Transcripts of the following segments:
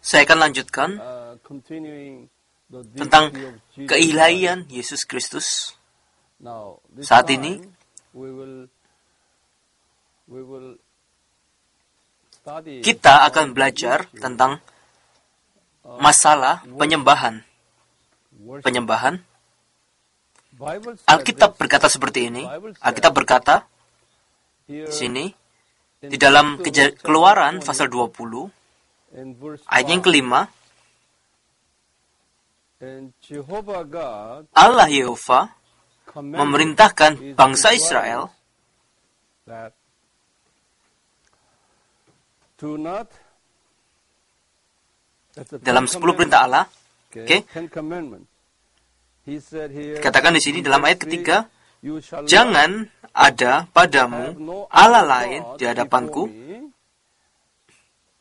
Saya akan lanjutkan tentang keilahian Yesus Kristus. Saat ini, kita akan belajar tentang masalah penyembahan. Alkitab berkata seperti ini. Alkitab berkata di sini, di dalam Keluaran pasal 20, ayat yang kelima, Allah Yehova memerintahkan bangsa Israel dalam 10 perintah Allah. Katakan di sini dalam ayat ketiga, jangan ada padamu Allah lain di hadapanku,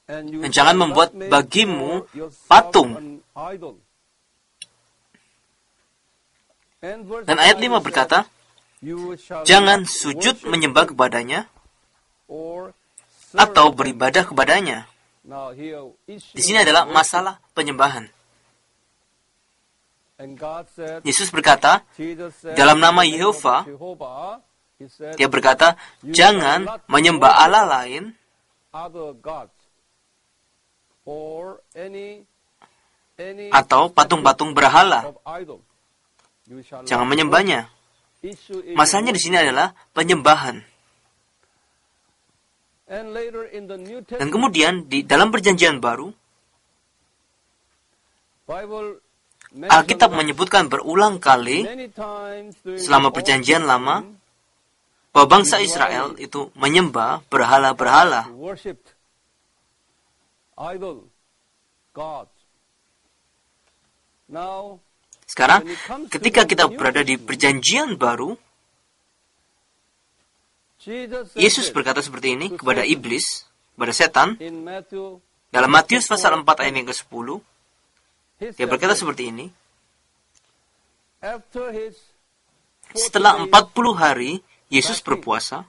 dan jangan membuat bagimu patung. Dan ayat 5 berkata, jangan sujud menyembah kepadanya atau beribadah kepadanya. Di sini adalah masalah penyembahan. Yesus berkata, dalam nama Yehova, dia berkata, jangan menyembah Allah lain atau patung-patung berhala. Jangan menyembahnya. Masalahnya di sini adalah penyembahan. Dan kemudian di dalam Perjanjian Baru, Alkitab menyebutkan berulang kali selama Perjanjian Lama bahwa bangsa Israel itu menyembah berhala-berhala. Sekarang, ketika kita berada di Perjanjian Baru, Yesus berkata seperti ini kepada iblis, kepada setan. Dalam Matius pasal 4 ayat yang ke-10, dia berkata seperti ini. Setelah 40 hari Yesus berpuasa,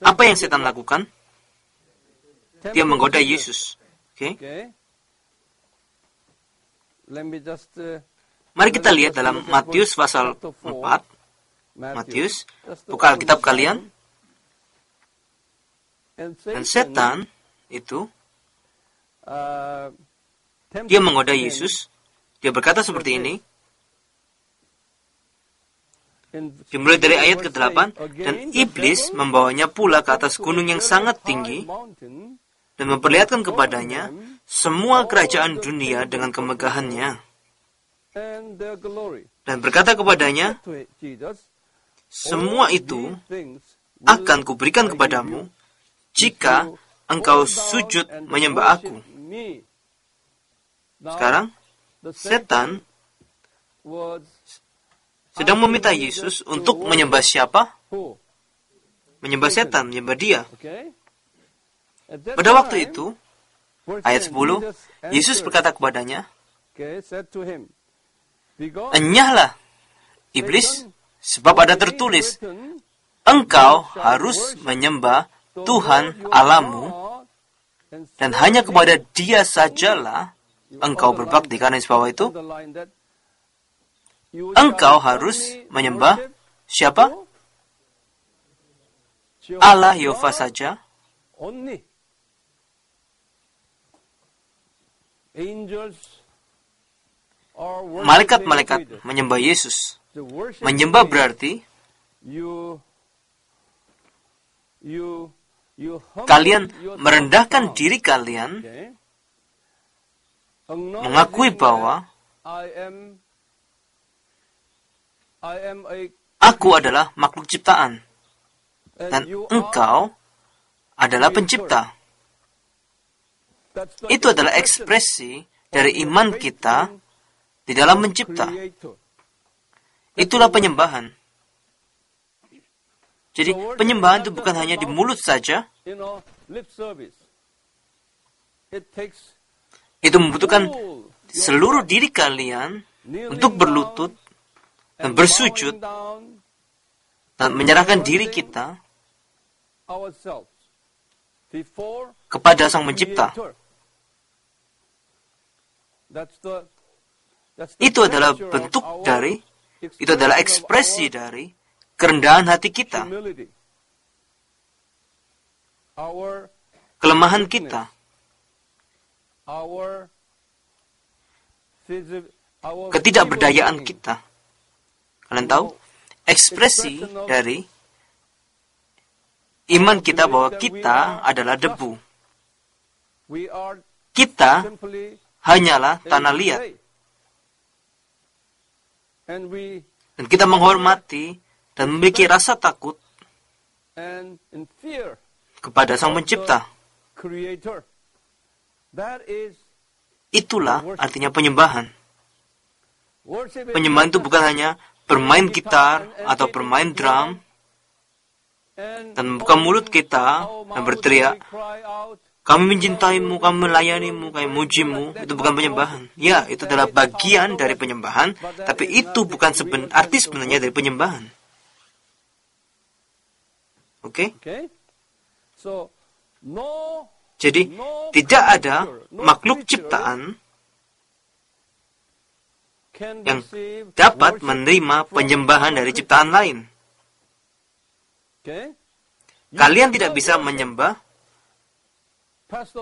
apa yang setan lakukan? Dia menggoda Yesus. Mari kita lihat dalam Matius pasal 4. Matius, buka Alkitab kalian. Dan setan itu, dia menggoda Yesus. Dia berkata seperti ini. Dimulai dari ayat ke-8. Dan iblis membawanya pula ke atas gunung yang sangat tinggi, dan memperlihatkan kepadanya semua kerajaan dunia dengan kemegahannya. Dan berkata kepadanya, semua itu akan kuberikan kepadamu jika engkau sujud menyembah aku. Sekarang, setan sedang meminta Yesus untuk menyembah siapa? Menyembah setan, menyembah dia. Pada waktu itu, ayat 10, Yesus berkata kepadanya, enyahlah, iblis, sebab ada tertulis, engkau harus menyembah Tuhan Allahmu, dan hanya kepada Dia sajalah engkau berbakti. Karena sebab itu, engkau harus menyembah siapa? Allah Yehova saja. Malaikat-malaikat menyembah Yesus. Menyembah berarti kalian merendahkan diri kalian, mengakui bahwa aku adalah makhluk ciptaan dan engkau adalah pencipta. Itu adalah ekspresi dari iman kita di dalam mencipta. Itulah penyembahan. Jadi penyembahan itu bukan hanya di mulut saja. Itu membutuhkan seluruh diri kalian untuk berlutut dan bersujud dan menyerahkan diri kita kepada Sang Pencipta. Itu adalah bentuk dari, itu adalah ekspresi dari kerendahan hati kita, kelemahan kita, ketidakberdayaan kita. Kalian tahu, ekspresi dari iman kita bahwa kita adalah debu. Kita hanyalah tanah liat. Dan kita menghormati dan memiliki rasa takut kepada Sang Pencipta. Itulah artinya penyembahan. Penyembahan itu bukan hanya bermain gitar atau bermain drum dan membuka mulut kita dan berteriak, kami mencintaimu, kami melayanimu, kami mujimu. Itu bukan penyembahan. Ya, itu adalah bagian dari penyembahan, tapi itu bukan arti sebenarnya dari penyembahan. Oke? Jadi, tidak ada makhluk ciptaan yang dapat menerima penyembahan dari ciptaan lain. Kalian tidak bisa menyembah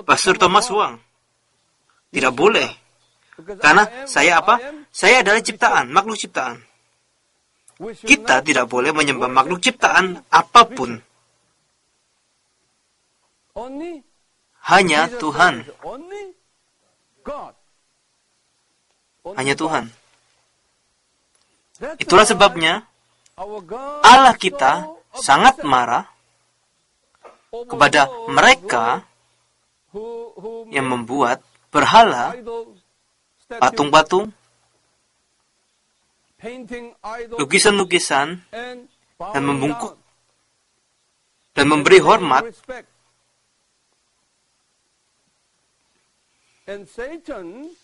Pastor Thomas Wang. Tidak boleh. Karena saya apa? Saya adalah ciptaan, makhluk ciptaan. Kita tidak boleh menyembah makhluk ciptaan apapun. Hanya Tuhan. Hanya Tuhan. Itulah sebabnya Allah kita sangat marah kepada mereka yang membuat berhala, patung-patung, lukisan-lukisan, dan membungkuk dan memberi hormat.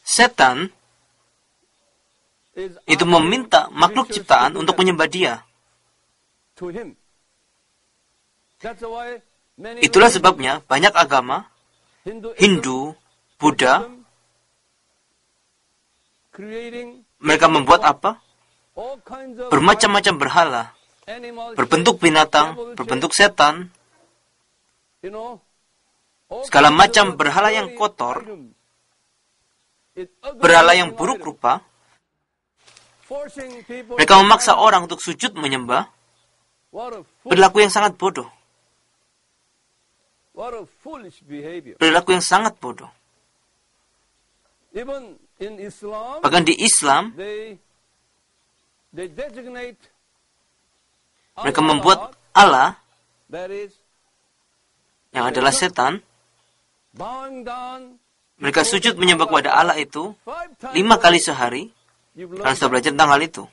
Setan itu meminta makhluk ciptaan untuk menyembah dia. Itulah sebabnya banyak agama, Hindu, Buddha, mereka membuat apa? Bermacam-macam berhala, berbentuk binatang, berbentuk setan, segala macam berhala yang kotor, berhala yang buruk rupa. Mereka memaksa orang untuk sujud menyembah. Perilaku yang sangat bodoh. Perilaku yang sangat bodoh. Bahkan di Islam, mereka membuat Allah, yang adalah setan, mereka sujud menyembah kepada Allah itu 5 kali sehari. Kalian sudah belajar tentang hal itu.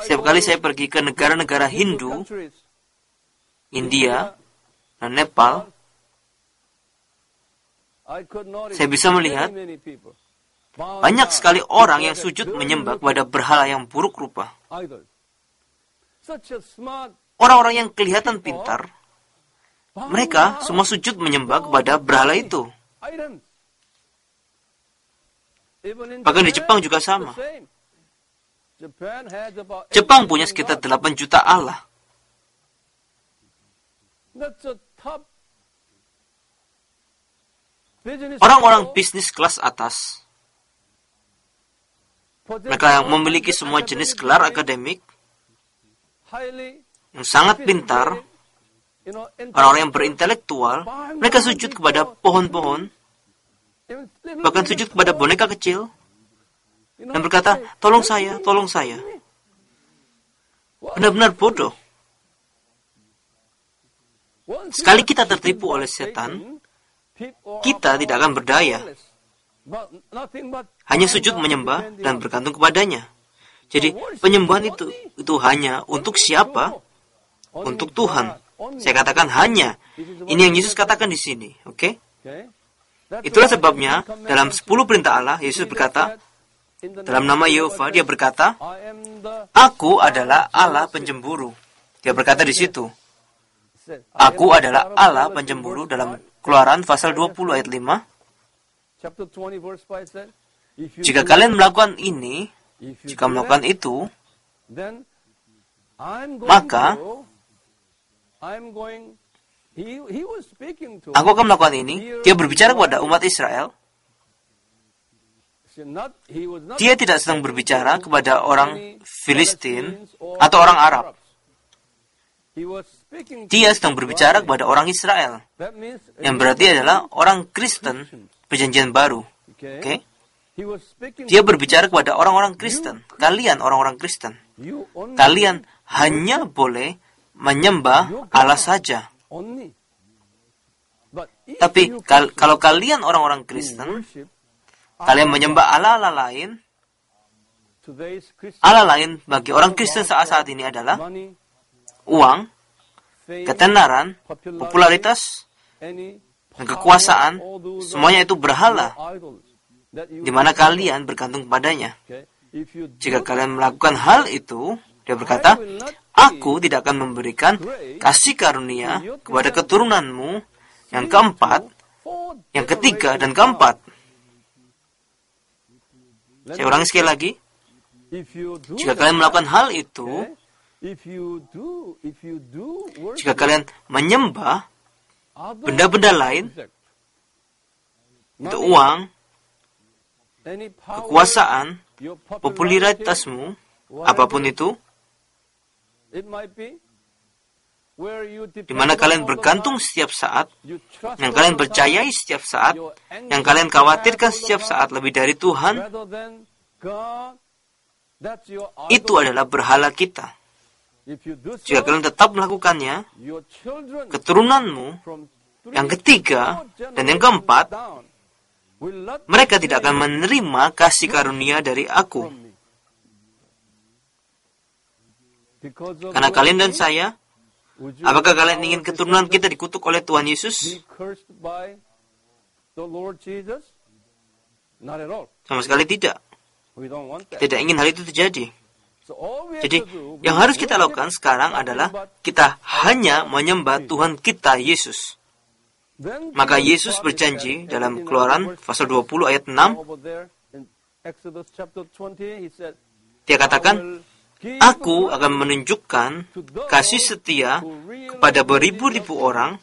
Setiap kali saya pergi ke negara-negara Hindu, India, dan Nepal, saya bisa melihat banyak sekali orang yang sujud menyembah kepada berhala yang buruk rupa. Orang-orang yang kelihatan pintar, mereka semua sujud menyembah kepada berhala itu. Bahkan di Jepang juga sama. Jepang punya sekitar 8 juta Allah. Orang-orang bisnis kelas atas, mereka yang memiliki semua jenis gelar akademik, yang sangat pintar, orang-orang yang berintelektual, mereka sujud kepada pohon-pohon, bahkan sujud kepada boneka kecil, dan berkata, tolong saya, tolong saya. Benar-benar bodoh. Sekali kita tertipu oleh setan, kita tidak akan berdaya. Hanya sujud menyembah dan bergantung kepadanya. Jadi penyembahan itu hanya untuk siapa? Untuk Tuhan. Saya katakan hanya. Ini yang Yesus katakan di sini. Oke? Itulah sebabnya dalam 10 perintah Allah, Yesus berkata, dalam nama Yehova, dia berkata, Aku adalah Allah pencemburu. Dia berkata di situ, Aku adalah Allah pencemburu dalam Keluaran pasal 20 ayat 5. Jika kalian melakukan ini, jika melakukan itu, maka aku akan melakukan ini. Dia berbicara kepada umat Israel. Dia tidak sedang berbicara kepada orang Filistin atau orang Arab. Dia sedang berbicara kepada orang Israel, yang berarti adalah orang Kristen Perjanjian Baru. Okay? Dia berbicara kepada orang-orang Kristen. Kalian orang-orang Kristen, kalian hanya boleh menyembah Allah saja. Tapi kalau kalian orang-orang Kristen, kalian menyembah Allah-Allah lain. Allah lain bagi orang Kristen saat ini adalah uang, ketenaran, popularitas, dan kekuasaan. Semuanya itu berhala, di mana kalian bergantung padanya. Jika kalian melakukan hal itu, dia berkata, Aku tidak akan memberikan kasih karunia kepada keturunanmu yang keempat, yang ketiga, dan keempat. Saya ulangi sekali lagi. Jika kalian melakukan hal itu, jika kalian menyembah benda-benda lain, itu uang, kekuasaan, popularitasmu, apapun itu, di mana kalian bergantung setiap saat, yang kalian percayai setiap saat, yang kalian khawatirkan setiap saat lebih dari Tuhan, itu adalah berhala kita. Jika kalian tetap melakukannya, keturunanmu yang ketiga dan yang keempat, mereka tidak akan menerima kasih karunia dari aku. Karena kalian dan saya, apakah kalian ingin keturunan kita dikutuk oleh Tuhan Yesus? Sama sekali tidak. Kita tidak ingin hal itu terjadi. Jadi, yang harus kita lakukan sekarang adalah kita hanya menyembah Tuhan kita, Yesus. Maka Yesus berjanji dalam Keluaran pasal 20 ayat 6, dia katakan, Aku akan menunjukkan kasih setia kepada beribu-ribu orang,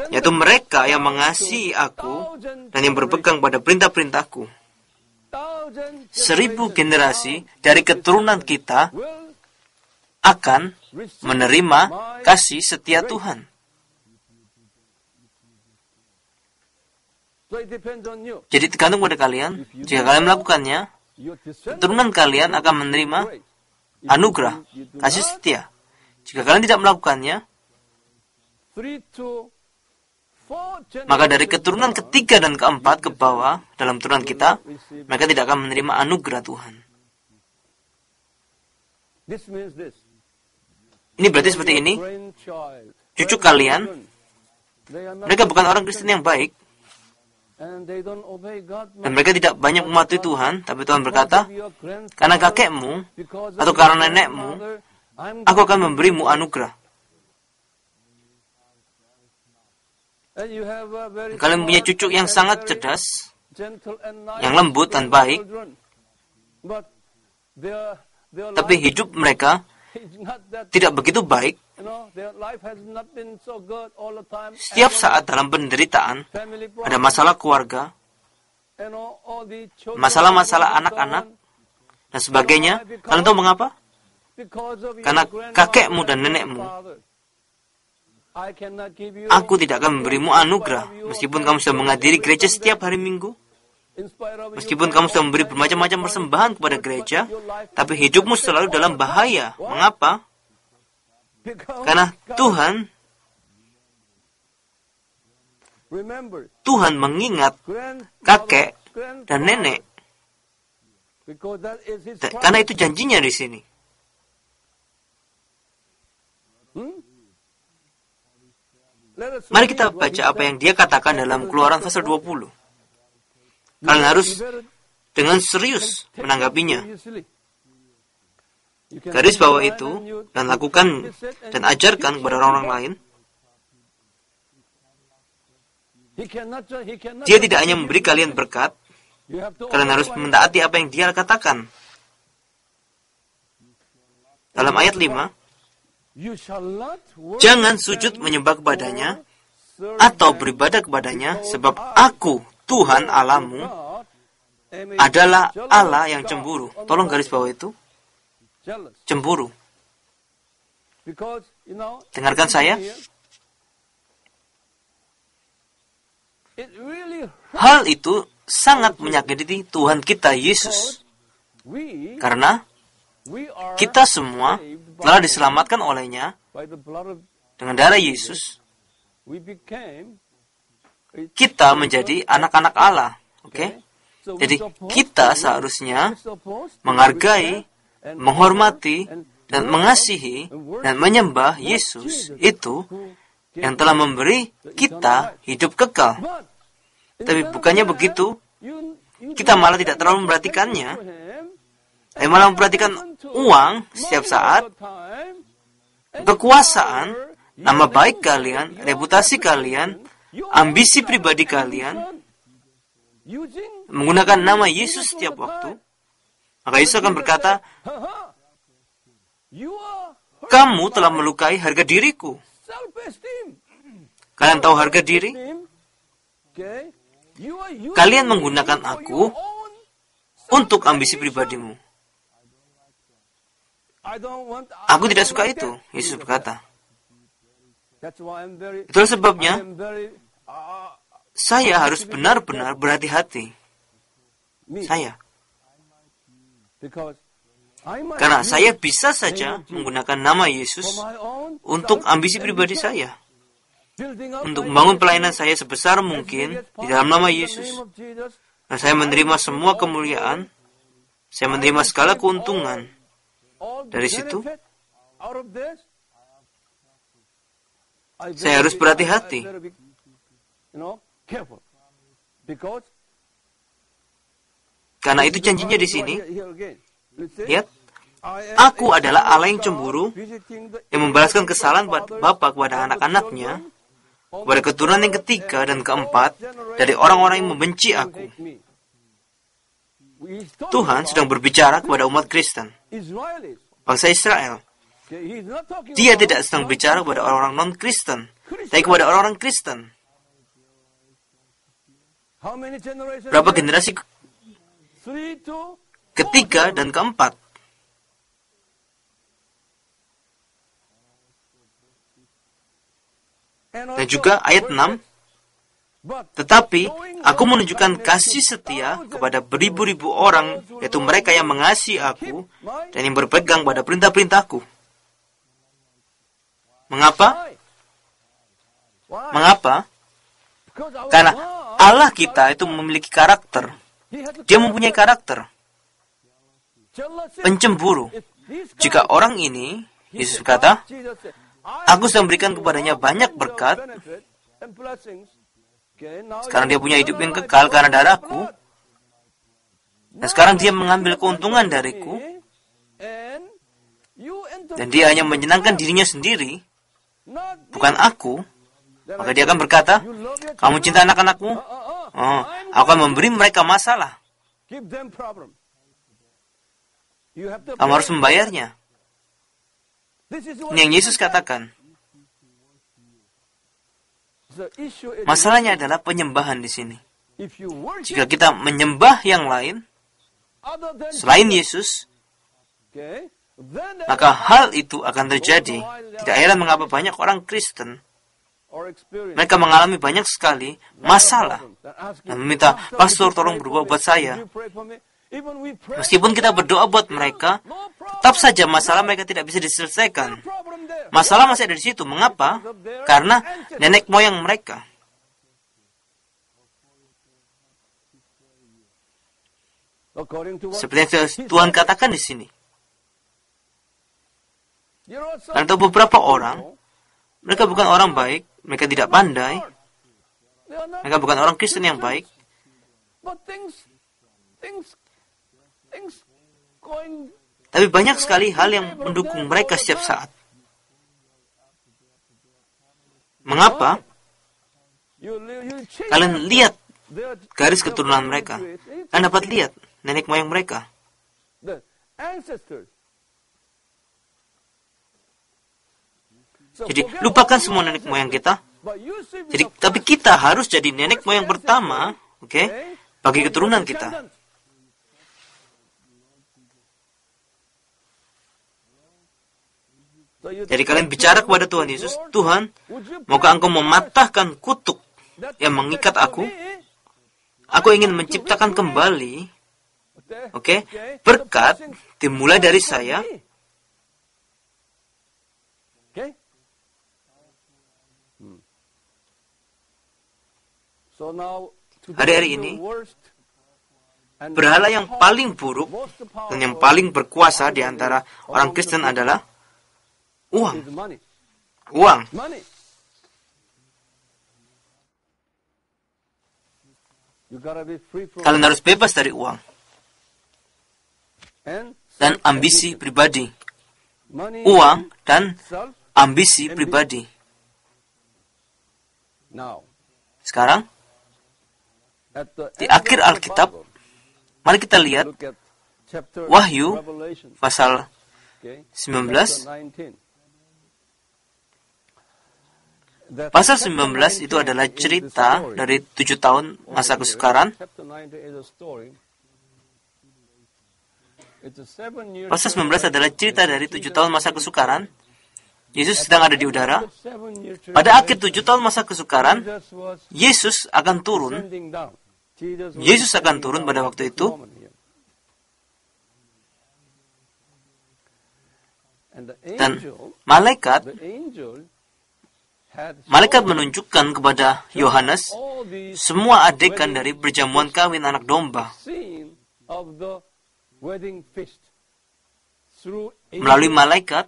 yaitu mereka yang mengasihi aku dan yang berpegang pada perintah-perintahku. 1000 generasi dari keturunan kita akan menerima kasih setia Tuhan. Jadi tergantung pada kalian. Jika kalian melakukannya, keturunan kalian akan menerima anugerah, kasih setia. Jika kalian tidak melakukannya, maka dari keturunan ketiga dan keempat ke bawah dalam turunan kita, mereka tidak akan menerima anugerah Tuhan. Ini berarti seperti ini. Cucu kalian, mereka bukan orang Kristen yang baik, dan mereka tidak banyak mematuhi Tuhan, tapi Tuhan berkata, karena kakekmu atau karena nenekmu, aku akan memberimu anugerah. Kalian punya cucu yang sangat cerdas, yang lembut dan baik, tapi hidup mereka tidak begitu baik. Setiap saat dalam penderitaan, ada masalah keluarga, masalah-masalah anak-anak, dan sebagainya. Kalian tahu mengapa? Karena kakekmu dan nenekmu. Aku tidak akan memberimu anugerah, meskipun kamu sudah menghadiri gereja setiap hari Minggu, meskipun kamu sudah memberi bermacam-macam persembahan kepada gereja, tapi hidupmu selalu dalam bahaya. Mengapa? Karena Tuhan mengingat kakek dan nenek, karena itu janjinya di sini. Mari kita baca apa yang dia katakan dalam Keluaran pasal 20. Kalian harus dengan serius menanggapinya. Garis bawah itu dan lakukan dan ajarkan kepada orang-orang lain. Dia tidak hanya memberi kalian berkat, kalian harus mentaati apa yang dia katakan. Dalam ayat 5, jangan sujud menyembah kepadanya atau beribadah kepadanya, sebab aku, Tuhan Allahmu, adalah Allah yang cemburu. Tolong garis bawah itu. Cemburu. Dengarkan saya. Hal itu sangat menyakiti Tuhan kita Yesus. Karena kita semua telah diselamatkan olehnya dengan darah Yesus. Kita menjadi anak-anak Allah. Oke? Jadi kita seharusnya menghargai, menghormati, dan mengasihi, dan menyembah Yesus itu yang telah memberi kita hidup kekal. Tapi bukannya begitu, kita malah tidak terlalu memperhatikannya. Tapi malah memperhatikan uang setiap saat, kekuasaan, nama baik kalian, reputasi kalian, ambisi pribadi kalian, menggunakan nama Yesus setiap waktu. Maka Yesus akan berkata, kamu telah melukai harga diriku. Kalian tahu harga diri? Kalian menggunakan aku untuk ambisi pribadimu. Aku tidak suka itu, Yesus berkata. Itulah sebabnya saya harus benar-benar berhati-hati. Karena saya bisa saja menggunakan nama Yesus untuk ambisi pribadi saya. Untuk membangun pelayanan saya sebesar mungkin di dalam nama Yesus. Dan saya menerima semua kemuliaan. Saya menerima segala keuntungan. Dari situ, saya harus berhati-hati. Karena itu janjinya di sini. Lihat, aku adalah Allah yang cemburu, yang membalaskan kesalahan Bapa kepada anak-anaknya, kepada keturunan yang ketiga dan keempat dari orang-orang yang membenci aku. Tuhan sedang berbicara kepada umat Kristen, bangsa Israel. Dia tidak sedang bicara kepada orang-orang non-Kristen, tapi kepada orang-orang Kristen. Berapa generasi ketiga dan keempat? Dan juga ayat 6, tetapi aku menunjukkan kasih setia kepada beribu-ribu orang, yaitu mereka yang mengasihi aku dan yang berpegang pada perintah-perintahku. Mengapa? Mengapa? Karena Allah kita itu memiliki karakter. Dia mempunyai karakter. Pencemburu. Jika orang ini, Yesus berkata, aku sudah memberikan kepadanya banyak berkat. Sekarang dia punya hidup yang kekal karena darahku. Dan sekarang dia mengambil keuntungan dariku. Dan dia hanya menyenangkan dirinya sendiri, bukan aku. Maka dia akan berkata, kamu cinta anak-anakmu? Oh, aku akan memberi mereka masalah. Kamu harus membayarnya. Ini yang Yesus katakan. Masalahnya adalah penyembahan di sini. Jika kita menyembah yang lain selain Yesus, maka hal itu akan terjadi. Tidak heran mengapa banyak orang Kristen mereka mengalami banyak sekali masalah dan meminta, pastor tolong berdoa buat saya. Meskipun kita berdoa buat mereka, tetap saja masalah mereka tidak bisa diselesaikan. Masalah masih ada di situ. Mengapa? Karena nenek moyang mereka. Seperti yang Tuhan katakan di sini. Ada beberapa orang, mereka bukan orang baik, mereka tidak pandai, mereka bukan orang Kristen yang baik. Tapi banyak sekali hal yang mendukung mereka setiap saat. Mengapa? Kalian lihat garis keturunan mereka. Kalian dapat lihat nenek moyang mereka. Jadi lupakan semua nenek moyang kita. Jadi tapi kita harus jadi nenek moyang pertama, oke, bagi keturunan kita. Jadi kalian bicara kepada Tuhan Yesus, Tuhan, maukah Engkau mematahkan kutuk yang mengikat aku? Aku ingin menciptakan kembali, oke, berkat dimulai dari saya. Hari-hari ini, berhala yang paling buruk dan yang paling berkuasa di antara orang Kristen adalah uang. Uang. Kalian harus bebas dari uang. Dan ambisi pribadi. Uang dan ambisi pribadi. Sekarang, di akhir Alkitab, mari kita lihat Wahyu pasal 19. Pasal 19 itu adalah cerita dari 7 tahun masa kesukaran. Pasal 19 adalah cerita dari 7 tahun masa kesukaran. Yesus sedang ada di udara. Pada akhir 7 tahun masa kesukaran, Yesus akan turun. Yesus akan turun pada waktu itu. Dan malaikat menunjukkan kepada Yohanes semua adegan dari perjamuan kawin anak domba. Melalui malaikat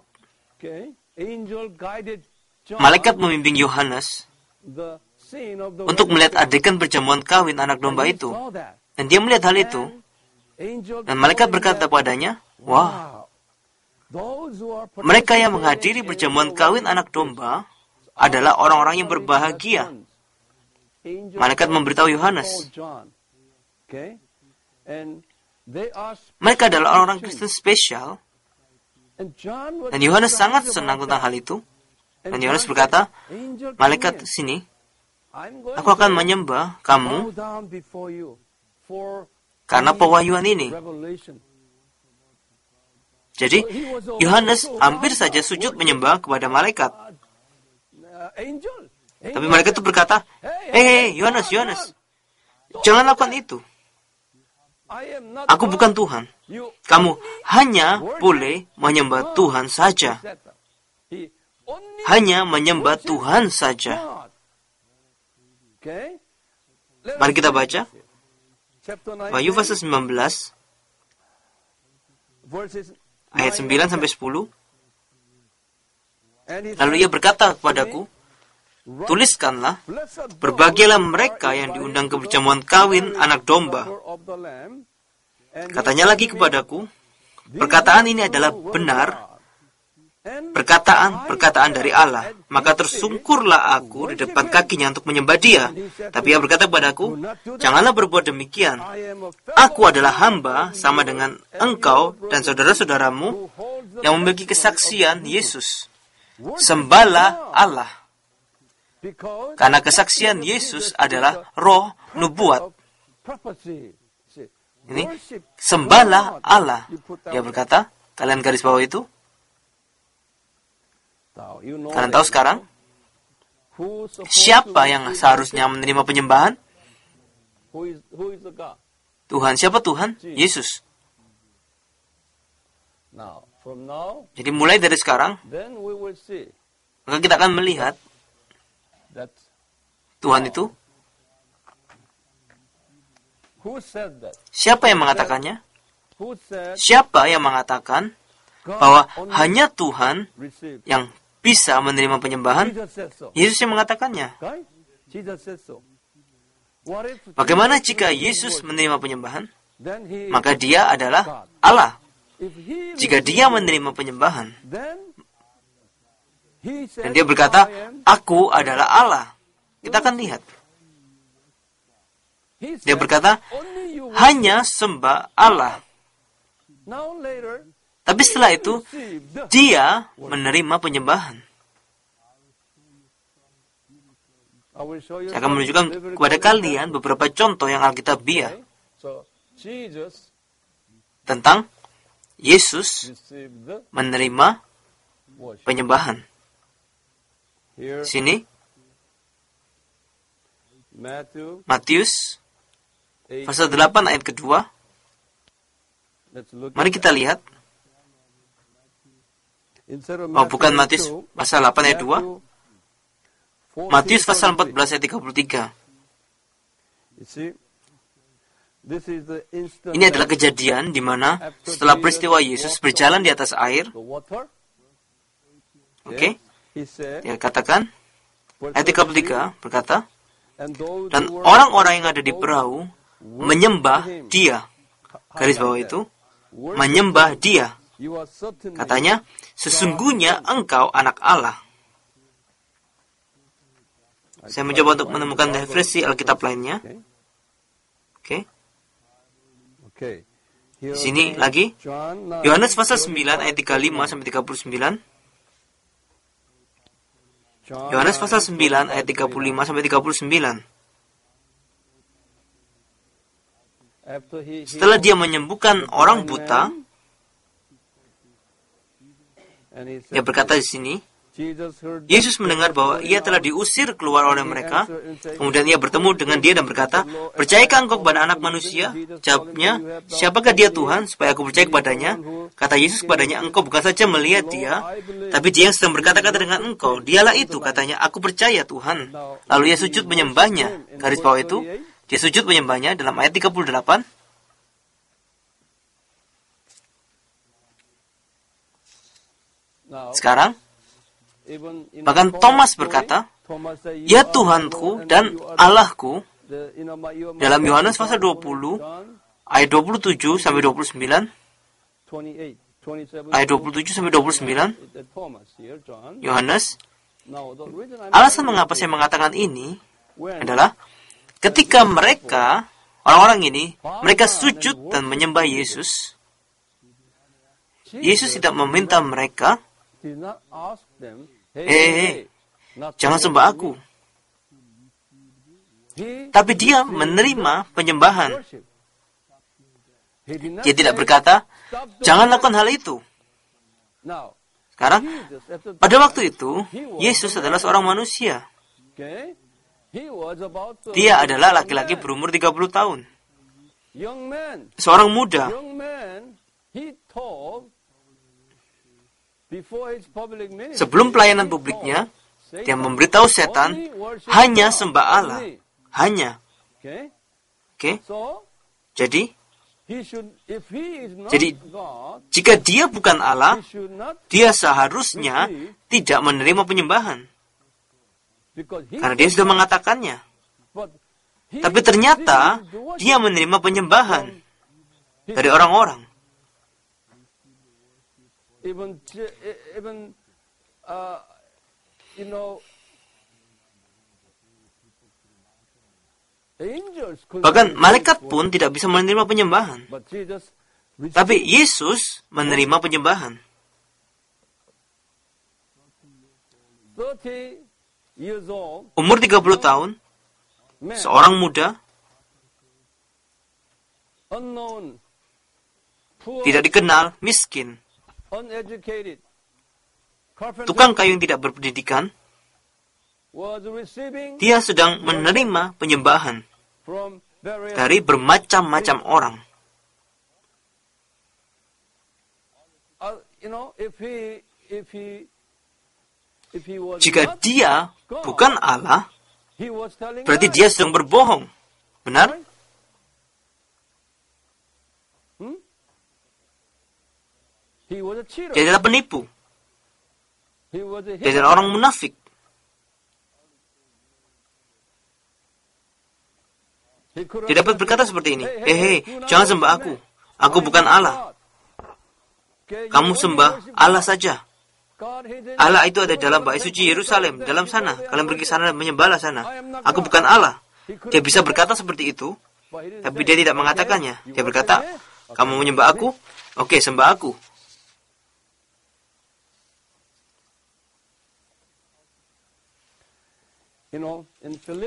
membimbing Yohanes untuk melihat adegan perjamuan kawin anak domba itu. Dan dia melihat hal itu. Dan malaikat berkata padanya, wah, mereka yang menghadiri perjamuan kawin anak domba adalah orang-orang yang berbahagia. Malaikat memberitahu Yohanes. Mereka adalah orang-orang Kristen spesial. Dan Yohanes sangat senang tentang hal itu. Dan Yohanes berkata, malaikat sini, aku akan menyembah kamu karena pewahyuan ini. Jadi, Yohanes hampir saja sujud menyembah kepada malaikat. Tapi malaikat itu berkata, hei, Yohanes, jangan lakukan itu. Aku bukan Tuhan. Kamu hanya boleh menyembah Tuhan saja. Hanya menyembah Tuhan saja. Mari kita baca. Wahyu pasal 19. Ayat 9 sampai 10. Lalu ia berkata kepadaku, tuliskanlah, berbahagialah mereka yang diundang ke perjamuan kawin anak domba. Katanya lagi kepadaku, perkataan ini adalah benar, perkataan dari Allah. Maka tersungkurlah aku di depan kakinya untuk menyembah dia. Tapi ia berkata kepadaku, janganlah berbuat demikian. Aku adalah hamba sama dengan engkau dan saudara-saudaramu yang memiliki kesaksian Yesus. Sembahlah Allah. Karena kesaksian Yesus adalah roh nubuat. Ini, sembahlah Allah. Dia berkata, kalian garis bawah itu. Kalian tahu sekarang? Siapa yang seharusnya menerima penyembahan? Tuhan. Siapa Tuhan? Yesus. Jadi mulai dari sekarang, maka kita akan melihat Tuhan itu. Siapa yang mengatakannya? Siapa yang mengatakan bahwa hanya Tuhan yang bisa menerima penyembahan? Yesus yang mengatakannya. Bagaimana jika Yesus menerima penyembahan? maka dia adalah Allah. Jika dia menerima penyembahan, dan dia berkata, aku adalah Allah, kita akan lihat. Dia berkata, hanya sembah Allah. Tapi setelah itu, dia menerima penyembahan. Saya akan menunjukkan kepada kalian beberapa contoh yang alkitabiah tentang Yesus menerima penyembahan. Sini, Matius pasal 8 ayat kedua. Mari kita lihat. Oh, bukan Matius pasal 8 ayat 2. Matius pasal 14 ayat 33. Ini adalah kejadian di mana setelah peristiwa Yesus berjalan di atas air. Oke. Dia katakan, ayat 33 berkata, dan orang-orang yang ada di perahu menyembah dia. Garis bawah itu, menyembah dia. Katanya, sesungguhnya engkau anak Allah. Saya mencoba untuk menemukan referensi Alkitab lainnya. Oke. Di sini lagi, Yohanes pasal 9 ayat 35 sampai 39. Yohanes pasal 9 ayat 35 sampai 39. Setelah dia menyembuhkan orang buta, dia berkata di sini, Yesus mendengar bahwa ia telah diusir keluar oleh mereka. Kemudian ia bertemu dengan dia dan berkata, percayakah engkau kepada anak manusia? Jawabnya, siapakah dia Tuhan, supaya aku percaya kepadanya? Kata Yesus kepadanya, engkau bukan saja melihat dia, tapi dia yang sedang berkata-kata dengan engkau. Dialah itu, katanya, aku percaya Tuhan. Lalu ia sujud menyembahnya. Garis bawah itu, dia sujud menyembahnya dalam ayat 38. Sekarang, bahkan Thomas berkata, ya Tuhanku dan Allahku, dalam Yohanes pasal 20, ayat 27 sampai 29, ayat 27 sampai 29, Yohanes, alasan mengapa saya mengatakan ini adalah, ketika mereka, orang-orang ini, mereka sujud dan menyembah Yesus, Yesus tidak meminta mereka, jangan sembah aku. Tapi dia menerima penyembahan. Dia tidak berkata, jangan lakukan hal itu. Sekarang, pada waktu itu, Yesus adalah seorang manusia. Dia adalah laki-laki berumur 30 tahun. Seorang muda. Sebelum pelayanan publiknya, dia memberitahu setan, hanya sembah Allah. Hanya. Oke? Jadi, jika dia bukan Allah, dia seharusnya tidak menerima penyembahan. Karena dia sudah mengatakannya. Tapi ternyata, dia menerima penyembahan dari orang-orang. Bahkan malaikat pun tidak bisa menerima penyembahan. Tapi Yesus menerima penyembahan. 30 Umur 30 tahun, seorang muda, unknown, tidak dikenal, miskin, uneducated, tukang kayu yang tidak berpendidikan, was receiving dia sedang menerima penyembahan from various dari bermacam-macam orang. if he was Jika not dia God, bukan Allah, he was telling berarti lies. dia sedang berbohong. Benar? He was a cheater. Dia adalah penipu. He was a Dia adalah orang munafik. Dia dapat berkata seperti ini, hei, jangan sembah aku. Aku bukan Allah. Kamu sembah Allah saja. Allah itu ada dalam bait suci Yerusalem, dalam sana. Kalian pergi sana dan menyembahlah sana. Aku bukan Allah. Dia bisa berkata seperti itu, tapi dia tidak mengatakannya. Dia berkata, kamu menyembah aku? Oke, sembah aku.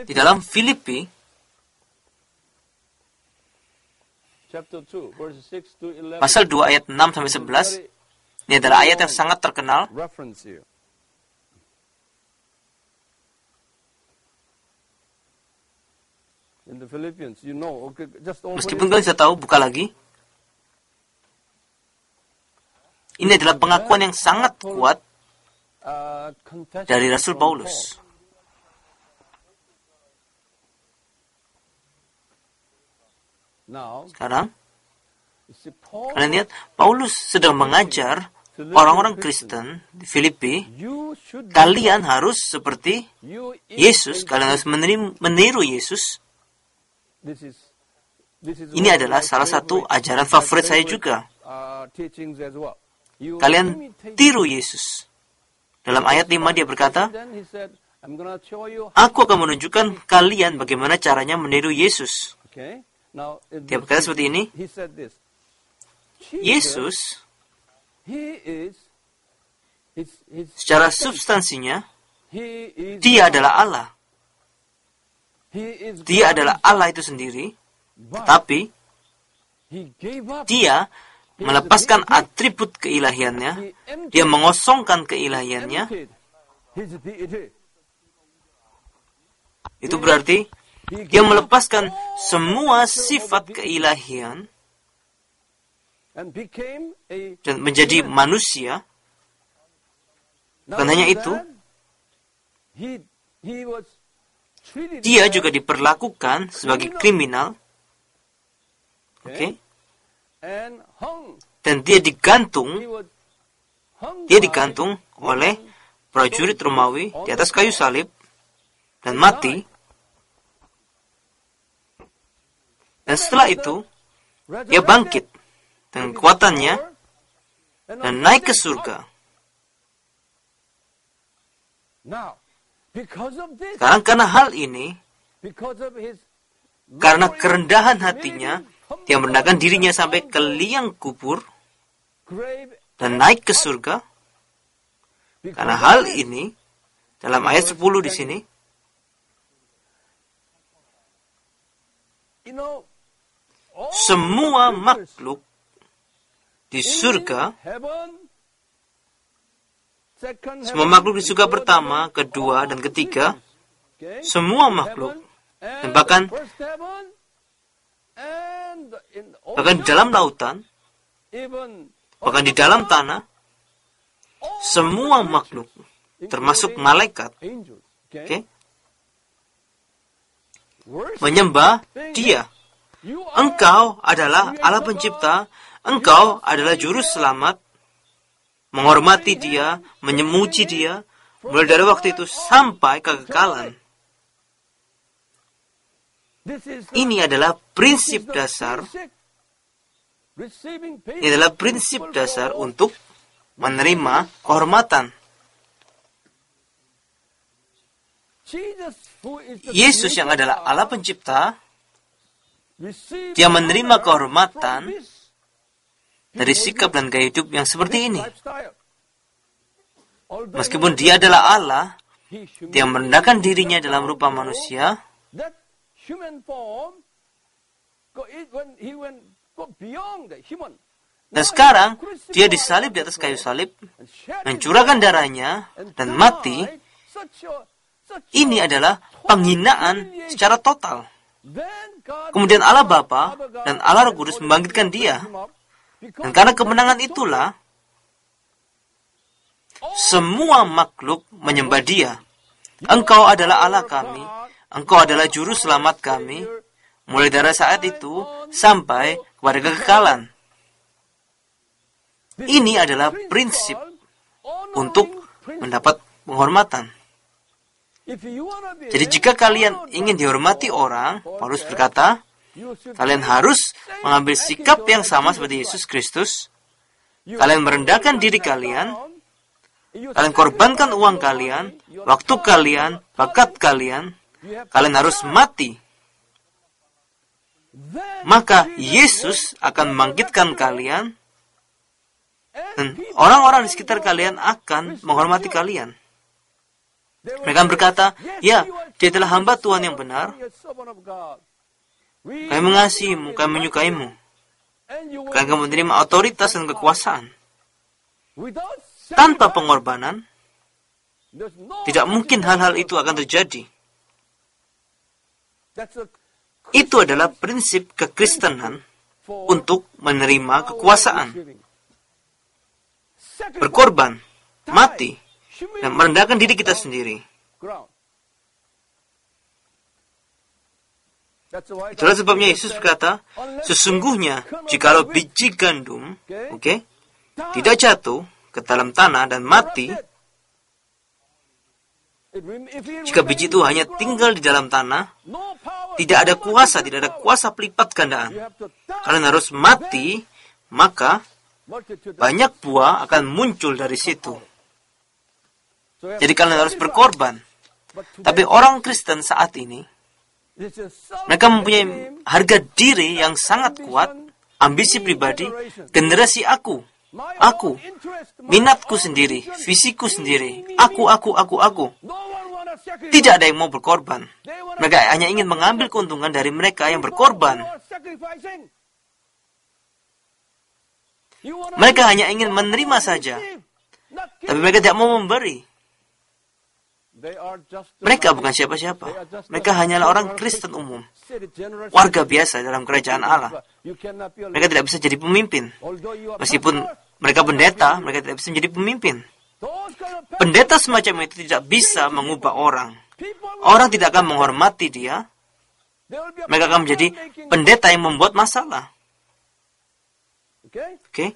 Di dalam Filipi, pasal 2 ayat 6 sampai 11, ini adalah ayat yang sangat terkenal. Meskipun kalian sudah tahu, buka lagi. Ini adalah pengakuan yang sangat kuat dari Rasul Paulus. Sekarang, kalian lihat, Paulus sedang mengajar orang-orang Kristen di Filipi, kalian harus seperti Yesus, kalian harus meniru Yesus. Ini adalah salah satu ajaran favorit saya juga. Kalian tiru Yesus. Dalam ayat 5 dia berkata, aku akan menunjukkan kalian bagaimana caranya meniru Yesus. Dia berkata seperti ini, Yesus secara substansinya, dia adalah Allah. Dia adalah Allah itu sendiri, tetapi dia melepaskan atribut keilahiannya, dia mengosongkan keilahiannya. Itu berarti dia melepaskan semua sifat keilahian dan menjadi manusia. Bukan hanya itu, dia juga diperlakukan sebagai kriminal. Oke? Dan dia digantung oleh prajurit Romawi di atas kayu salib dan mati. Dan setelah itu, dia bangkit dengan kekuatannya dan naik ke surga. Sekarang karena hal ini, karena kerendahan hatinya, dia merendahkan dirinya sampai ke liang kubur dan naik ke surga. Karena hal ini, dalam ayat 10 di sini, semua makhluk di surga, semua makhluk di surga pertama, kedua, dan ketiga, semua makhluk, dan bahkan di dalam lautan, bahkan di dalam tanah, semua makhluk, termasuk malaikat, menyembah dia. Engkau adalah Allah pencipta, engkau adalah juru selamat, menghormati dia, menyemuji dia, mulai dari waktu itu sampai kekekalan. Ini adalah prinsip dasar, untuk menerima kehormatan. Yesus yang adalah Allah pencipta, dia menerima kehormatan dari sikap dan gaya hidup yang seperti ini. Meskipun dia adalah Allah, dia merendahkan dirinya dalam rupa manusia. Dan sekarang, dia disalib di atas kayu salib, mencurahkan darahnya, dan mati. Ini adalah penghinaan secara total. Kemudian Allah Bapa dan Allah Roh Kudus membangkitkan dia. Dan karena kemenangan itulah, semua makhluk menyembah dia. Engkau adalah Allah kami, engkau adalah juru selamat kami, mulai dari saat itu sampai kepada kekekalan. Ini adalah prinsip untuk mendapat penghormatan. Jadi jika kalian ingin dihormati orang, Paulus berkata, Kalian harus mengambil sikap yang sama seperti Yesus Kristus. Kalian merendahkan diri kalian. Kalian korbankan uang kalian, waktu kalian, bakat kalian. Kalian harus mati. Maka Yesus akan membangkitkan kalian. Dan orang-orang di sekitar kalian akan menghormati kalian. Mereka berkata, ya, dia telah hamba Tuhan yang benar. Kami mengasihimu, kami menyukaimu. Kami menerima otoritas dan kekuasaan. Tanpa pengorbanan, tidak mungkin hal-hal itu akan terjadi. Itu adalah prinsip kekristenan untuk menerima kekuasaan. Berkorban, mati, dan merendahkan diri kita sendiri. Itulah sebabnya Yesus berkata, sesungguhnya jikalau biji gandum, tidak jatuh ke dalam tanah dan mati, jika biji itu hanya tinggal di dalam tanah, tidak ada kuasa pelipat gandaan. Kalian harus mati, maka banyak buah akan muncul dari situ. Jadi kalian harus berkorban. Tapi orang Kristen saat ini, mereka mempunyai harga diri yang sangat kuat, ambisi pribadi, generasi aku, minatku sendiri, visiku sendiri, aku. Tidak ada yang mau berkorban. Mereka hanya ingin mengambil keuntungan dari mereka yang berkorban. Mereka hanya ingin menerima saja, tapi mereka tidak mau memberi. Mereka bukan siapa-siapa. Mereka hanyalah orang Kristen umum, warga biasa dalam kerajaan Allah. Mereka tidak bisa jadi pemimpin. Meskipun mereka pendeta, mereka tidak bisa menjadi pemimpin. Pendeta semacam itu tidak bisa mengubah orang. Orang tidak akan menghormati dia. Mereka akan menjadi pendeta yang membuat masalah. Oke?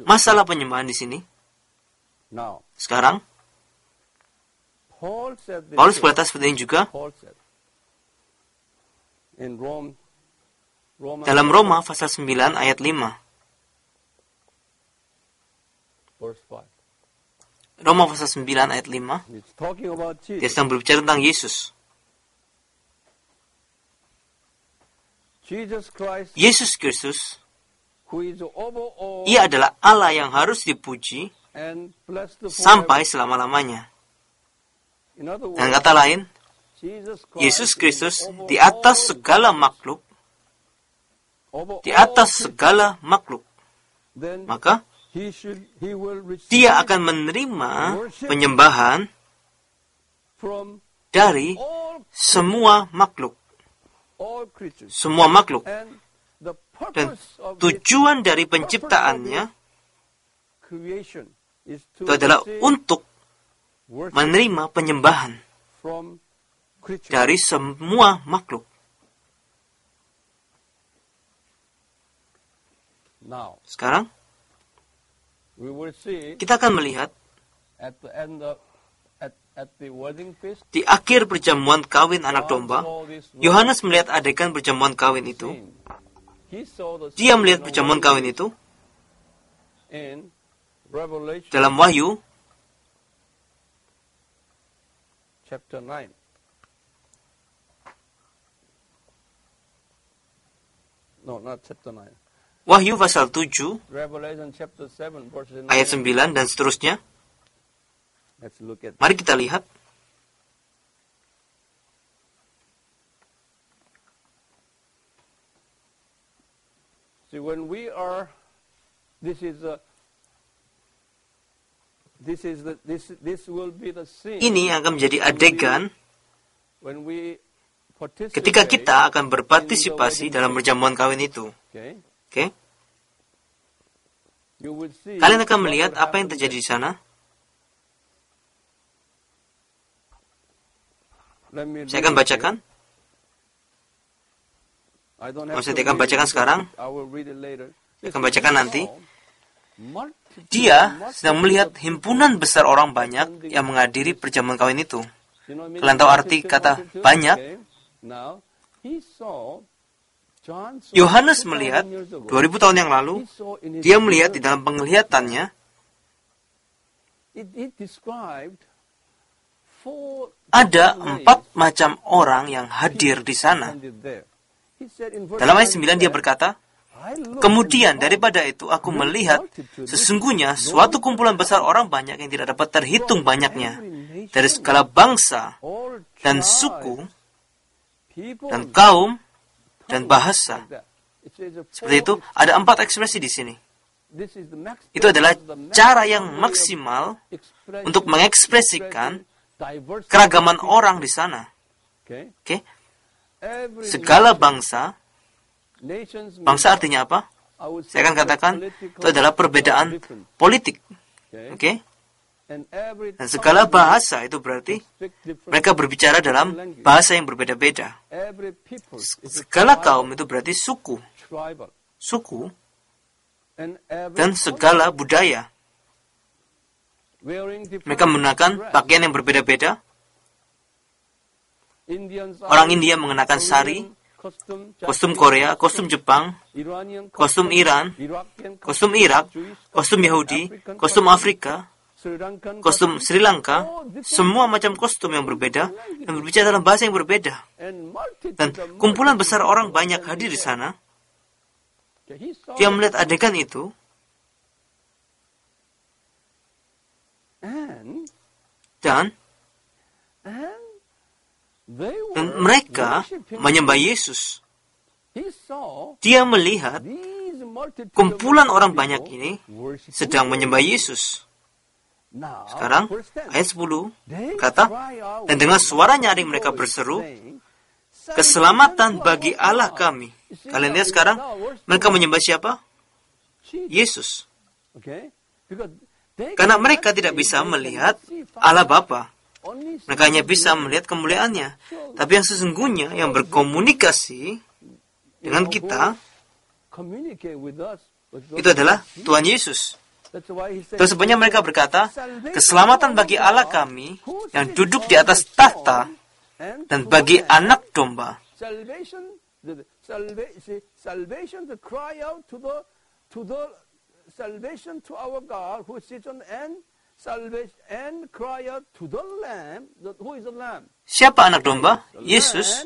Masalah penyembahan di sini. Sekarang, Paulus berkata seperti ini juga dalam Roma pasal 9 ayat 5. Roma pasal 9 ayat 5. Dia sedang berbicara tentang Yesus. Yesus Kristus, Ia adalah Allah yang harus dipuji sampai selama-lamanya. Dengan kata lain, Yesus Kristus di atas segala makhluk, maka Dia akan menerima penyembahan dari semua makhluk. Dan tujuan dari penciptaannya itu adalah untuk menerima penyembahan dari semua makhluk. Sekarang, kita akan melihat di akhir perjamuan kawin anak domba, Yohanes melihat adegan perjamuan kawin itu. Dia melihat perjamuan kawin itu dalam Wahyu chapter 9. No, not chapter 9. Wahyu pasal 7 Revelation chapter 7 verse 9. ayat 9 dan seterusnya. Let's look at. Mari kita lihat. See, when we are, this will be the scene. Ini akan menjadi adegan When we participate ketika kita akan berpartisipasi dalam perjamuan kawin itu. Okay. Oke? You will see. Kalian akan melihat apa yang terjadi di sana. Let me Saya akan bacakan. I don't have Saya to tidak akan read bacakan it. sekarang. I will read it later. Saya akan bacakan nanti. Dia sedang melihat himpunan besar orang banyak yang menghadiri perjamuan kawin itu. Kalian tahu arti kata banyak? Yohanes melihat 2000 tahun yang lalu, dia melihat di dalam penglihatannya ada 4 macam orang yang hadir di sana. Dalam ayat 9 dia berkata, kemudian daripada itu aku melihat sesungguhnya suatu kumpulan besar orang banyak yang tidak dapat terhitung banyaknya, dari segala bangsa dan suku dan kaum dan bahasa. Seperti itu, ada 4 ekspresi di sini. Itu adalah cara yang maksimal untuk mengekspresikan keragaman orang di sana. Oke? Segala bangsa. Bangsa artinya apa? Saya akan katakan itu adalah perbedaan politik. Oke? Dan segala bahasa itu berarti mereka berbicara dalam bahasa yang berbeda-beda. Segala kaum itu berarti suku. Suku. Dan segala budaya. Mereka menggunakan pakaian yang berbeda-beda. Orang India mengenakan sari, kostum Korea, kostum Jepang, kostum Iran, kostum Irak, kostum Yahudi, kostum Afrika, kostum Sri Lanka, semua macam kostum yang berbeda, yang berbicara dalam bahasa yang berbeda. Dan kumpulan besar orang banyak hadir di sana. Dia melihat adegan itu, dan mereka menyembah Yesus. Dia melihat kumpulan orang banyak ini sedang menyembah Yesus. Sekarang, ayat 10 kata, dan dengan suara nyaring mereka berseru, keselamatan bagi Allah kami. Kalian lihat sekarang, mereka menyembah siapa? Yesus. Karena mereka tidak bisa melihat Allah Bapa. Mereka hanya bisa melihat kemuliaannya. Tapi yang sesungguhnya, yang berkomunikasi dengan kita, itu adalah Tuhan Yesus. Terus sebabnya mereka berkata, keselamatan bagi Allah kami yang duduk di atas tahta dan bagi anak domba. Salvation to our God who sits on and salvation and cry out to the Lamb, who is the Lamb. Siapa anak domba? Yesus.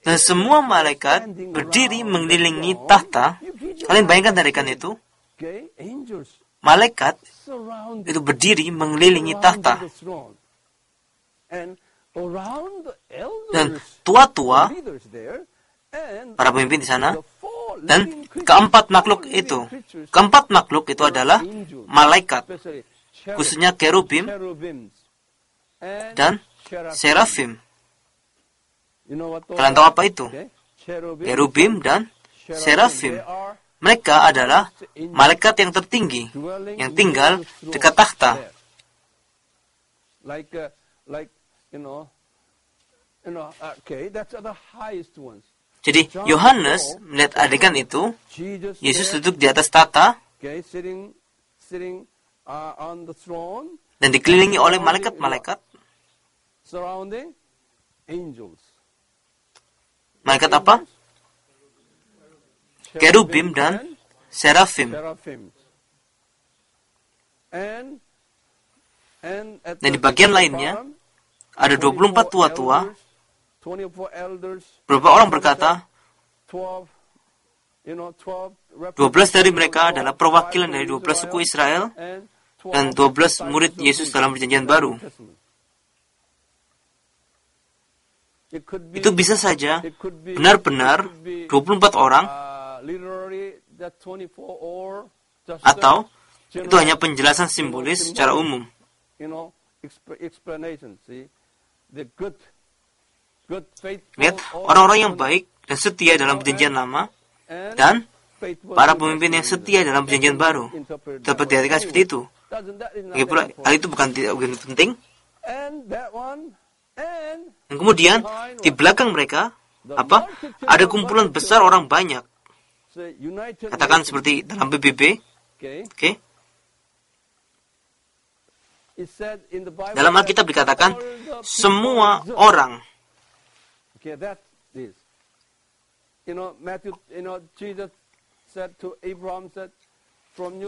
Dan semua malaikat berdiri mengelilingi tahta. Kalian bayangkan tarikan itu? Malaikat itu berdiri mengelilingi tahta. Dan tua-tua, para pemimpin di sana, dan keempat makhluk itu adalah malaikat, khususnya kerubim dan serafim. Kalian tahu apa itu? Kerubim dan serafim. Mereka adalah malaikat yang tertinggi, yang tinggal dekat tahta. Jadi Yohanes melihat adegan itu, Yesus duduk di atas tahta dan dikelilingi oleh malaikat-malaikat. Malaikat apa? Kerubim dan serafim. Dan di bagian lainnya ada 24 tua-tua. Beberapa orang berkata, 12 dari mereka adalah perwakilan dari 12 suku Israel dan 12 murid Yesus dalam perjanjian baru. Itu bisa saja benar-benar 24 orang, atau itu hanya penjelasan simbolis secara umum. Lihat, orang-orang yang baik dan setia dalam perjanjian lama dan para pemimpin yang setia dalam perjanjian baru dapat diartikan seperti itu. Lagi pula, hal itu bukan tidak penting. Dan kemudian di belakang mereka apa? Ada kumpulan besar orang banyak. Katakan seperti dalam PBB. Oke. Dalam Alkitab dikatakan semua orang.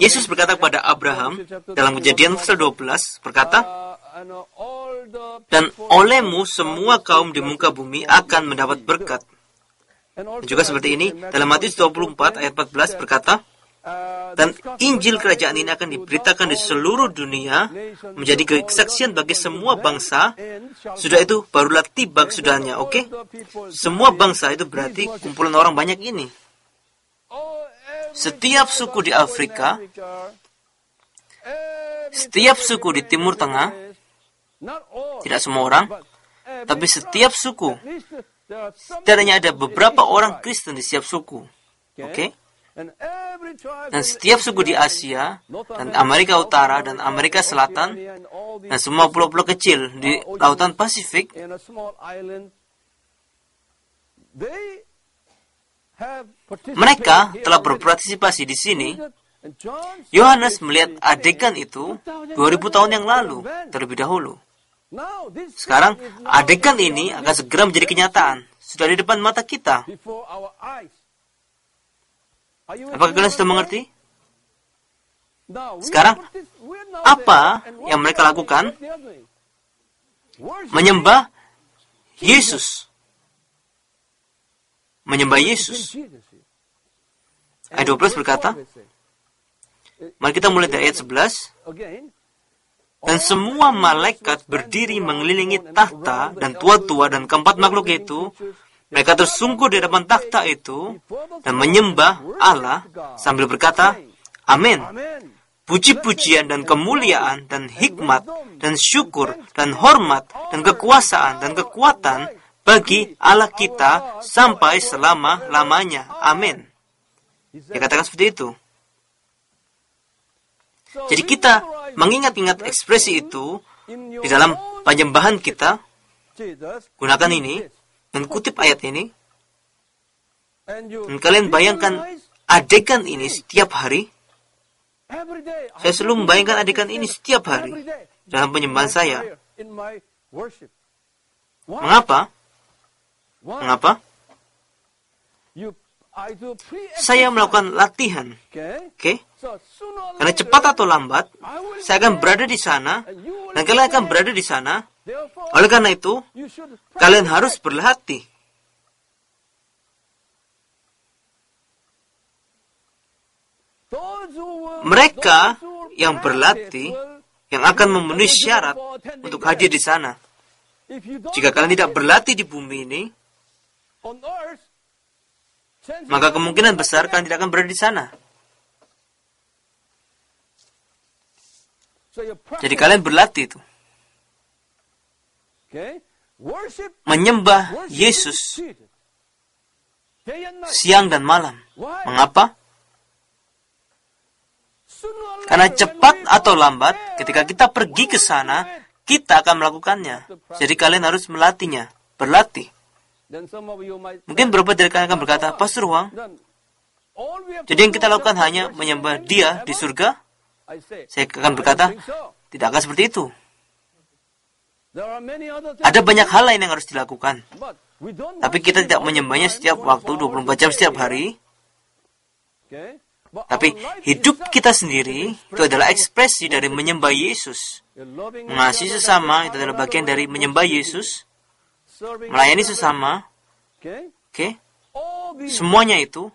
Yesus berkata kepada Abraham dalam Kejadian pasal 12 berkata, dan olehmu semua kaum di muka bumi akan mendapat berkat. Dan juga seperti ini dalam Matius 24 ayat 14 berkata, dan Injil kerajaan ini akan diberitakan di seluruh dunia menjadi kesaksian bagi semua bangsa. Sudah itu barulah tiba kesudahannya. Oke? Semua bangsa itu berarti kumpulan orang banyak ini. Setiap suku di Afrika, setiap suku di Timur Tengah, tidak semua orang, tapi setiap suku. Setidaknya ada beberapa orang Kristen di setiap suku. Oke? Dan setiap suku di Asia, dan Amerika Utara, dan Amerika Selatan, dan semua pulau-pulau kecil di Lautan Pasifik, mereka telah berpartisipasi di sini. Yohanes melihat adegan itu 2000 tahun yang lalu, terlebih dahulu. Sekarang, adegan ini akan segera menjadi kenyataan. Sudah di depan mata kita. Apakah kalian sudah mengerti? Sekarang, apa yang mereka lakukan? Menyembah Yesus. Menyembah Yesus. Ayat 12 berkata, mari kita mulai dari ayat 11. Dan semua malaikat berdiri mengelilingi takhta dan tua-tua dan keempat makhluk itu. Mereka tersungkur di depan takhta itu dan menyembah Allah sambil berkata, Amin. Puji-pujian dan kemuliaan dan hikmat dan syukur dan hormat dan kekuasaan dan kekuatan bagi Allah kita sampai selama-lamanya. Amin. Dia katakan seperti itu. Jadi kita mengingat-ingat ekspresi itu di dalam penyembahan kita. Gunakan ini dan kutip ayat ini. Dan kalian bayangkan adegan ini setiap hari. Saya selalu membayangkan adegan ini setiap hari dalam penyembahan saya. Mengapa? Mengapa? Saya melakukan latihan. Oke? Karena cepat atau lambat, saya akan berada di sana, dan kalian akan berada di sana. Oleh karena itu, kalian harus berlatih. Mereka yang berlatih, yang akan memenuhi syarat untuk hadir di sana. Jika kalian tidak berlatih di bumi ini, maka kemungkinan besar kalian tidak akan berada di sana. Jadi kalian berlatih itu. Menyembah Yesus siang dan malam. Mengapa? Karena cepat atau lambat, ketika kita pergi ke sana, kita akan melakukannya. Jadi kalian harus melatihnya. Berlatih. Mungkin beberapa dari kalian akan berkata, Pastor Huang, jadi yang kita lakukan hanya menyembah Dia di surga? Saya akan berkata, tidak akan seperti itu. Ada banyak hal lain yang harus dilakukan. Tapi kita tidak menyembahnya setiap waktu, 24 jam setiap hari. Tapi hidup kita sendiri, itu adalah ekspresi dari menyembah Yesus. Mengasihi sesama, itu adalah bagian dari menyembah Yesus. Melayani sesama. Oke? Semuanya itu.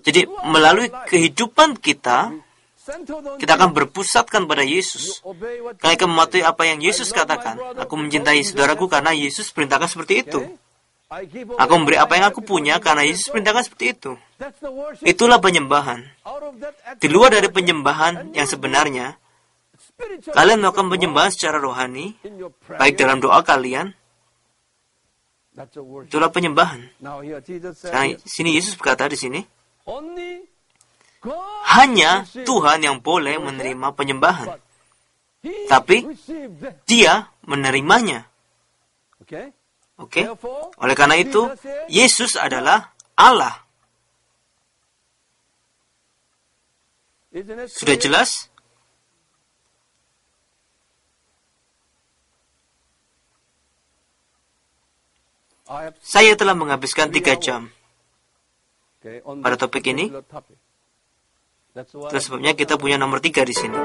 Jadi melalui kehidupan kita, kita akan berpusatkan pada Yesus. Kalian akan mematuhi apa yang Yesus katakan. Aku mencintai saudaraku karena Yesus perintahkan seperti itu. Aku memberi apa yang aku punya karena Yesus perintahkan seperti itu. Itulah penyembahan. Di luar dari penyembahan yang sebenarnya, kalian melakukan penyembahan secara rohani, baik dalam doa kalian. Itulah penyembahan. Sekarang sini Yesus berkata di sini, hanya Tuhan yang boleh menerima penyembahan. Tapi Dia menerimanya. Oke? Oleh karena itu, Yesus adalah Allah. Sudah jelas? Saya telah menghabiskan 3 jam pada topik ini. Itulah sebabnya kita punya nomor 3 di sini.